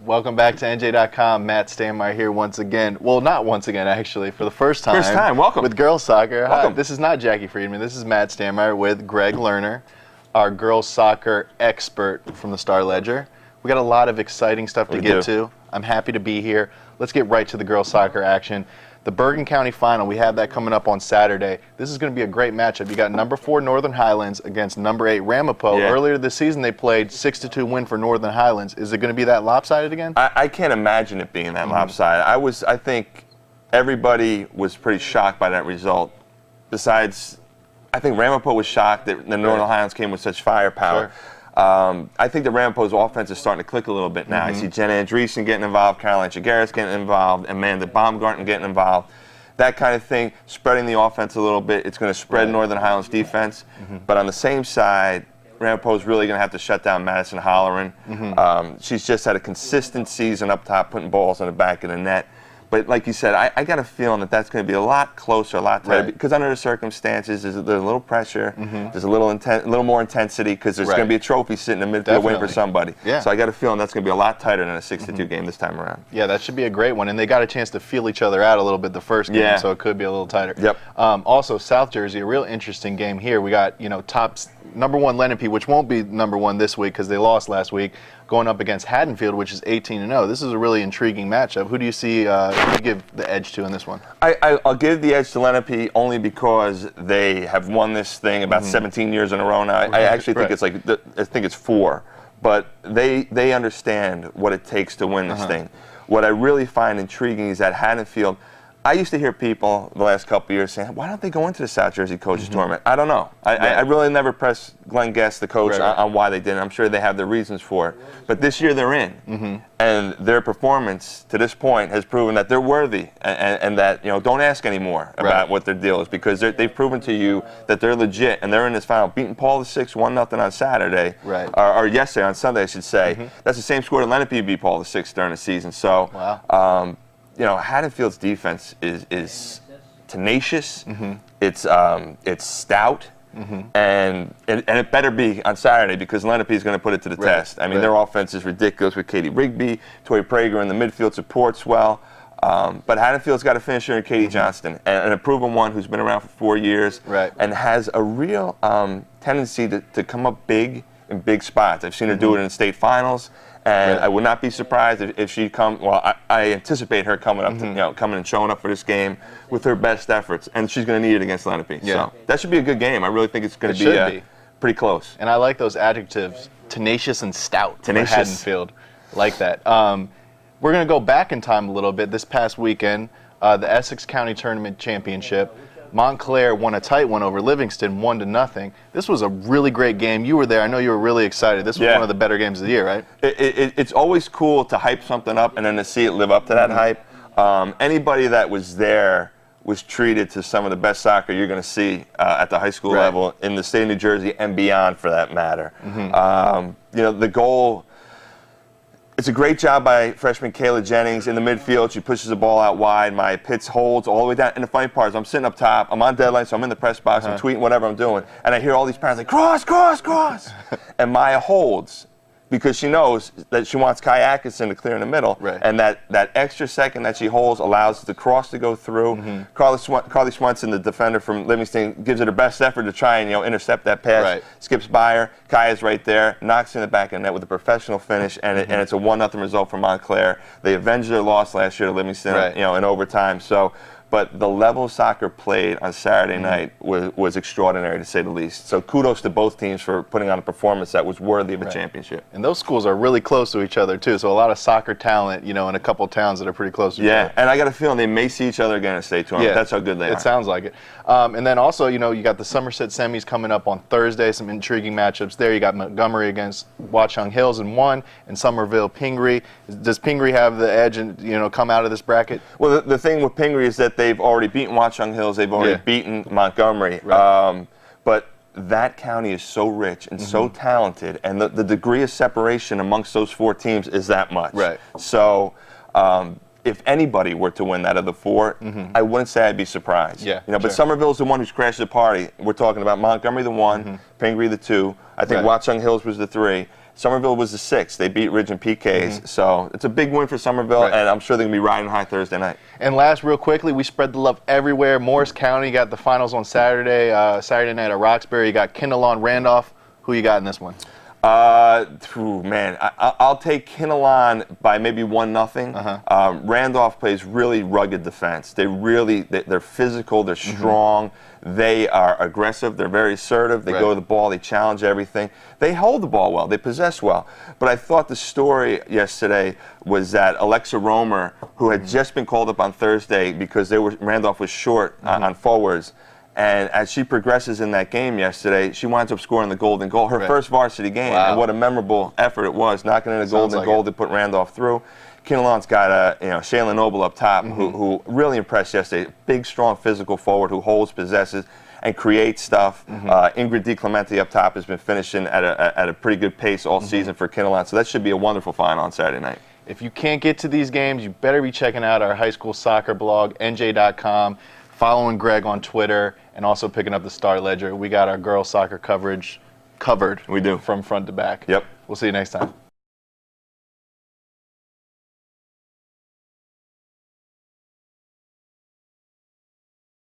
Welcome back to NJ.com. Matt Stanmyre here once again. Well, not once again, actually, for the first time. First time, welcome. With girls soccer. Welcome. Hi, this is not Jackie Friedman. This is Matt Stanmyre with Gregg Lerner, our girls soccer expert from the Star Ledger. We got a lot of exciting stuff to get to. I'm happy to be here. Let's get right to the girls soccer action. The Bergen County final, we have that coming up on Saturday. This is going to be a great matchup. You got number 4 Northern Highlands against number 8 Ramapo. Yeah. Earlier this season, they played 6-2 win for Northern Highlands. Is it going to be that lopsided again? I can't imagine it being that lopsided. I think everybody was pretty shocked by that result. Besides, I think Ramapo was shocked that the Northern Highlands came with such firepower. Sure. I think the Ramapo's offense is starting to click a little bit now. I see Jenna Andreessen getting involved, Caroline Chagaris getting involved, Amanda Baumgarten getting involved. That kind of thing, spreading the offense a little bit. It's going to spread Northern Highlands defense. But on the same side, Ramapo's really going to have to shut down Madison Holleran. She's just had a consistent season up top, putting balls in the back of the net. But like you said, I got a feeling that that's going to be a lot closer, a lot tighter. Because under the circumstances, there's a little pressure, there's a little more intensity, because there's going to be a trophy sitting in the midfield waiting for somebody. So I got a feeling that's going to be a lot tighter than a 6-2 game this time around. Yeah, that should be a great one. And they got a chance to feel each other out a little bit the first game, so it could be a little tighter. Also, South Jersey, a real interesting game here. We got, number 1 Lenape, which won't be number 1 this week because they lost last week, going up against Haddonfield, which is 18-0. This is a really intriguing matchup. Who do you see? Who do you give the edge to in this one? I'll give the edge to Lenape only because they have won this thing about 17 years in a row now. I actually think it's I think it's 4, but they understand what it takes to win this thing. What I really find intriguing is that Haddonfield. I used to hear people the last couple of years saying, why don't they go into the South Jersey Coaches Tournament? I don't know. I really never pressed Glenn Guest, the coach, on why they didn't. I'm sure they have their reasons for it. But this year they're in. And their performance to this point has proven that they're worthy and that, don't ask anymore about what their deal is, because they've proven to you that they're legit and they're in this final. Beating Paul VI 1-0 on Saturday, or yesterday, on Sunday, I should say. That's the same score that Lenape beat Paul VI during the season. So, Haddonfield's defense is tenacious. It's stout, and it better be on Saturday, because Lenape is going to put it to the test. I mean, their offense is ridiculous with Katie Rigby, Tori Prager in the midfield supports well. But Haddonfield's got a finisher in Katie Johnston, and a proven one who's been around for 4 years, and has a real tendency to come up big in big spots. I've seen her do it in the state finals. And I would not be surprised if she I anticipate her coming up, coming and showing up for this game with her best efforts, and she's going to need it against Lenape. So that should be a good game. I really think it's going to be pretty close. And I like those adjectives: tenacious and stout. Tenacious. Haddonfield, like that. We're going to go back in time a little bit. This past weekend, the Essex County Tournament Championship. Montclair won a tight one over Livingston, 1-0. This was a really great game. You were there. I know you were really excited. This was one of the better games of the year, right? It's always cool to hype something up and then to see it live up to that hype. Anybody that was there was treated to some of the best soccer you're going to see at the high school level in the state of New Jersey and beyond, for that matter. The goal. It's a great job by freshman Kayla Jennings in the midfield. She pushes the ball out wide. Maya Pitts holds all the way down. And the funny part is I'm sitting up top. I'm on deadline, so I'm in the press box. I'm tweeting whatever I'm doing. And I hear all these parents like, cross, cross, cross. And Maya holds because she knows that she wants Kai Atkinson to clear in the middle. And that extra second that she holds allows the cross to go through. Carly Swanson, the defender from Livingston, gives it her best effort to try and intercept that pass. Skips by her. Kaya's right there, knocks in the back of the net with a professional finish, and it's a 1-0 result for Montclair. They avenged their loss last year to Livingston, in overtime. So. But the level of soccer played on Saturday night was extraordinary, to say the least. So kudos to both teams for putting on a performance that was worthy of a championship. And those schools are really close to each other, too. So a lot of soccer talent, in a couple of towns that are pretty close to each other. Yeah, and I got a feeling they may see each other again in state tournament. That's how good they are. It sounds like it. And then also, you got the Somerset semis coming up on Thursday, some intriguing matchups there. You got Montgomery against Watchung Hills in 1, and Somerville Pingree. Does Pingree have the edge and, come out of this bracket? Well, the thing with Pingree is that they've already beaten Watchung Hills. They've already beaten Montgomery. But that county is so rich and so talented, and the degree of separation amongst those 4 teams is that much. So if anybody were to win that of the 4, I wouldn't say I'd be surprised. But Somerville's the one who's crashed the party. We're talking about Montgomery the 1, Pingree the 2. I think Watchung Hills was the 3. Somerville was the 6th. They beat Ridge and PKs. So it's a big win for Somerville, and I'm sure they're going to be riding high Thursday night. And last, real quickly, we spread the love everywhere. Morris County got the finals on Saturday night at Roxbury. You got Kinnelon, Randolph. Who you got in this one? Man, I'll take Kinnelon by maybe 1-0. Randolph plays really rugged defense. They're physical. They're strong. They are aggressive. They're very assertive. They go to the ball. They challenge everything. They hold the ball well. They possess well. But I thought the story yesterday was that Alexa Romer, who had just been called up on Thursday because Randolph was short on forwards, and as she progresses in that game yesterday, she winds up scoring the golden goal, her first varsity game. And what a memorable effort it was, knocking in a golden goal to put Randolph through. Kinnelon's got Shaylin Noble up top, who really impressed yesterday. Big, strong, physical forward who holds, possesses, and creates stuff. Ingrid DiClemente up top has been finishing at a pretty good pace all season for Kinnelon. So that should be a wonderful final on Saturday night. If you can't get to these games, you better be checking out our high school soccer blog, NJ.com, following Gregg on Twitter, and also picking up the Star Ledger. We got our girls soccer coverage covered. We do. From front to back. Yep. We'll see you next time.